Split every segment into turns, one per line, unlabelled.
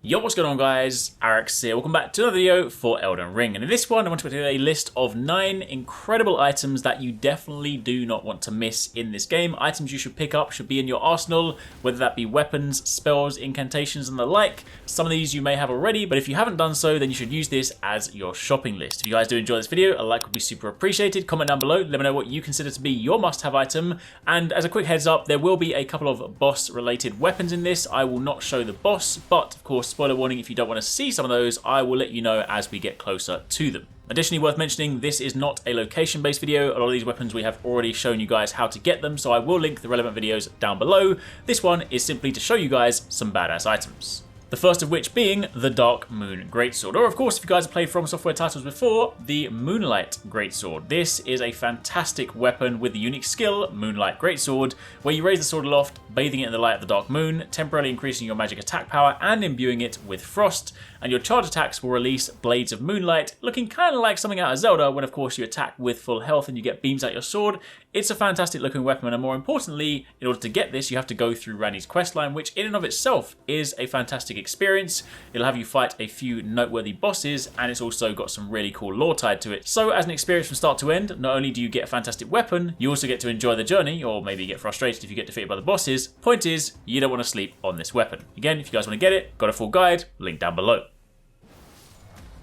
Yo, what's going on guys? HyperX here. Welcome back to another video for Elden Ring. And in this one, I want to put together a list of 9 incredible items that you definitely do not want to miss in this game. Items you should pick up, should be in your arsenal, whether that be weapons, spells, incantations, and the like. Some of these you may have already, but if you haven't done so, then you should use this as your shopping list. If you guys do enjoy this video, a like would be super appreciated. Comment down below, let me know what you consider to be your must-have item. And as a quick heads up, there will be a couple of boss-related weapons in this. I will not show the boss, but of course, spoiler warning, if you don't want to see some of those, I will let you know as we get closer to them. Additionally, worth mentioning, this is not a location-based video. A lot of these weapons we have already shown you guys how to get them, so I will link the relevant videos down below. This one is simply to show you guys some badass items. The first of which being the Dark Moon Greatsword, or of course, if you guys have played From Software titles before, the Moonlight Greatsword. This is a fantastic weapon with the unique skill, Moonlight Greatsword, where you raise the sword aloft, bathing it in the light of the dark moon, temporarily increasing your magic attack power and imbuing it with frost, and your charge attacks will release blades of moonlight, looking kind of like something out of Zelda when of course you attack with full health and you get beams out your sword. It's a fantastic looking weapon, and more importantly, in order to get this, you have to go through Ranni's questline, which in and of itself is a fantastic experience. It'll have you fight a few noteworthy bosses, and it's also got some really cool lore tied to it. So as an experience from start to end, not only do you get a fantastic weapon, you also get to enjoy the journey, or maybe get frustrated if you get defeated by the bosses. Point is, you don't want to sleep on this weapon. Again, if you guys want to get it, got a full guide, link down below.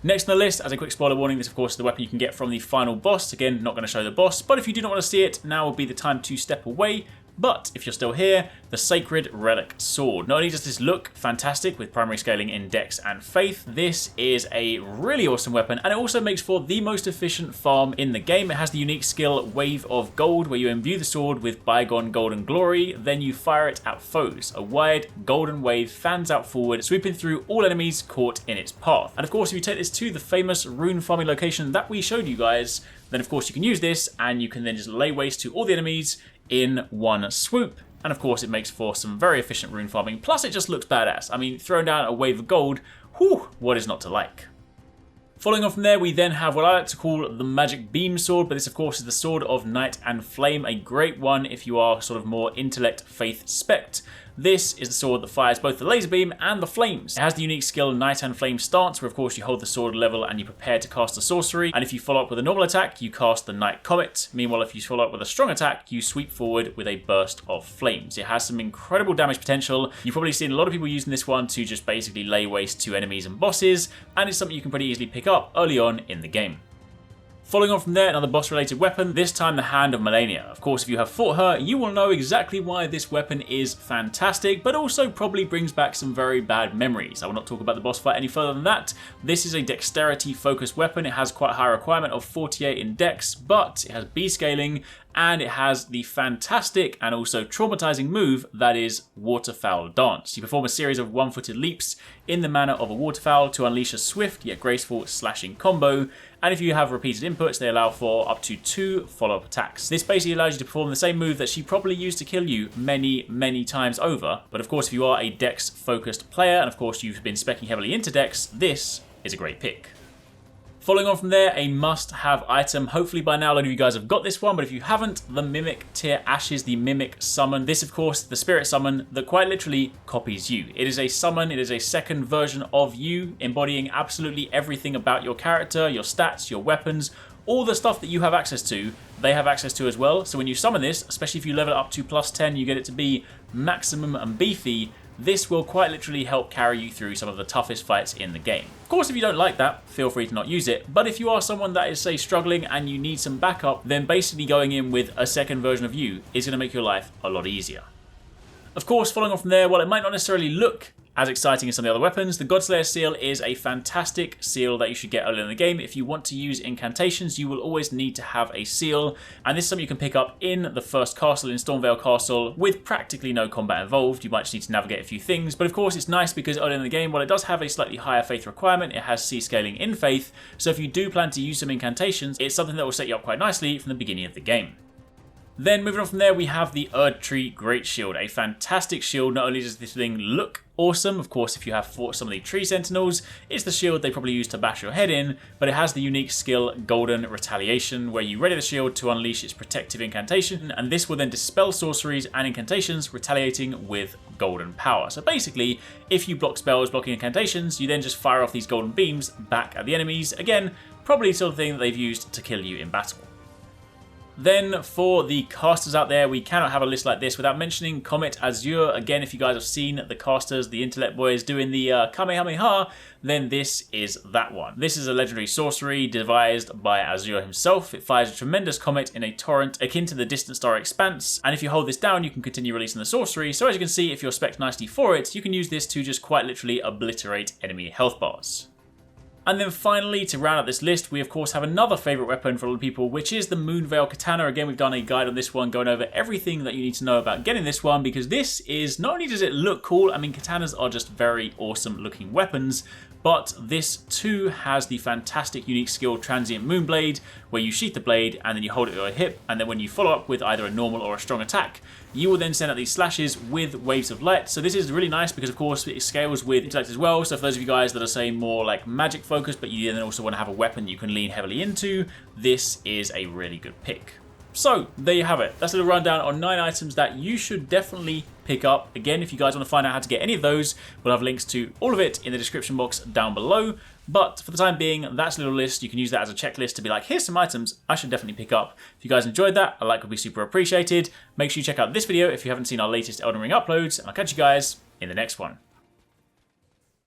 Next on the list, as a quick spoiler warning, this of course is the weapon you can get from the final boss. Again, not going to show the boss, but if you do not want to see it, now will be the time to step away. But if you're still here, the Sacred Relic Sword. Not only does this look fantastic with primary scaling in Dex and Faith, this is a really awesome weapon, and it also makes for the most efficient farm in the game. It has the unique skill Wave of Gold, where you imbue the sword with bygone golden glory, then you fire it at foes. A wide golden wave fans out forward, sweeping through all enemies caught in its path. And of course, if you take this to the famous rune farming location that we showed you guys, then of course you can use this, and you can then just lay waste to all the enemies in one swoop. And of course it makes for some very efficient rune farming, plus it just looks badass. I mean, throwing down a wave of gold, whew, what is not to like? Following on from there, we then have what I like to call the Magic Beam Sword, but this of course is the Sword of Night and Flame, a great one if you are sort of more intellect, faith, spect. This is the sword that fires both the laser beam and the flames. It has the unique skill Night and Flame stance, where of course you hold the sword level and you prepare to cast a sorcery, and if you follow up with a normal attack, you cast the Night Comet. Meanwhile, if you follow up with a strong attack, you sweep forward with a burst of flames. It has some incredible damage potential. You've probably seen a lot of people using this one to just basically lay waste to enemies and bosses, and it's something you can pretty easily pick up early on in the game. Following on from there, another boss-related weapon, this time the Hand of Malenia. Of course, if you have fought her, you will know exactly why this weapon is fantastic, but also probably brings back some very bad memories. I will not talk about the boss fight any further than that. This is a dexterity-focused weapon. It has quite a high requirement of 48 in dex, but it has B scaling, and it has the fantastic and also traumatizing move that is Waterfowl Dance. You perform a series of one-footed leaps in the manner of a waterfowl to unleash a swift yet graceful slashing combo, and if you have repeated inputs, they allow for up to 2 follow-up attacks. This basically allows you to perform the same move that she probably used to kill you many times over, but of course if you are a dex-focused player, and of course you've been speccing heavily into dex, this is a great pick. Following on from there, a must-have item. Hopefully by now a lot of you guys have got this one, but if you haven't, the Mimic Tear Ashes, the Mimic Summon. This, of course, the Spirit Summon that quite literally copies you. It is a summon, it is a second version of you, embodying absolutely everything about your character, your stats, your weapons, all the stuff that you have access to, they have access to as well. So when you summon this, especially if you level it up to +10, you get it to be maximum and beefy. This will quite literally help carry you through some of the toughest fights in the game. Of course, if you don't like that, feel free to not use it, but if you are someone that is, say, struggling and you need some backup, then basically going in with a second version of you is going to make your life a lot easier. Of course, following on from there, while it might not necessarily look as exciting as some of the other weapons, the Godslayer Seal is a fantastic seal that you should get early in the game. If you want to use incantations, you will always need to have a seal, and this is something you can pick up in the first castle, in Stormveil Castle, with practically no combat involved. You might just need to navigate a few things, but of course it's nice because early in the game, while it does have a slightly higher faith requirement, it has C scaling in faith, so if you do plan to use some incantations, it's something that will set you up quite nicely from the beginning of the game. Then moving on from there, we have the Erdtree Greatshield, a fantastic shield. Not only does this thing look awesome, of course, if you have fought some of the tree sentinels, it's the shield they probably use to bash your head in, but it has the unique skill Golden Retaliation, where you ready the shield to unleash its protective incantation, and this will then dispel sorceries and incantations, retaliating with golden power. So basically, if you block spells, blocking incantations, you then just fire off these golden beams back at the enemies. Again, probably something that they've used to kill you in battle. Then for the casters out there, we cannot have a list like this without mentioning Comet Azur. Again, if you guys have seen the casters, the intellect boys doing the Kamehameha, then this is that one. This is a legendary sorcery devised by Azur himself. It fires a tremendous comet in a torrent akin to the distant star expanse, and if you hold this down, you can continue releasing the sorcery. So as you can see, if you're spec'd nicely for it, you can use this to just quite literally obliterate enemy health bars. And then finally, to round out this list, we of course have another favourite weapon for a lot of people, which is the Moonveil Katana. Again, we've done a guide on this one, going over everything that you need to know about getting this one, because this is, not only does it look cool, I mean, katanas are just very awesome looking weapons, but this too has the fantastic unique skill Transient Moonblade, where you sheath the blade and then you hold it at your hip, and then when you follow up with either a normal or a strong attack, you will then send out these slashes with waves of light. So this is really nice because, of course, it scales with intellect as well. So for those of you guys that are saying more like magic focused, but you then also want to have a weapon you can lean heavily into, this is a really good pick. So there you have it. That's a little rundown on 9 items that you should definitely pick up. Again, if you guys want to find out how to get any of those, we'll have links to all of it in the description box down below. But for the time being, that's a little list. You can use that as a checklist to be like, here's some items I should definitely pick up. If you guys enjoyed that, a like would be super appreciated. Make sure you check out this video if you haven't seen our latest Elden Ring uploads, and I'll catch you guys in the next one.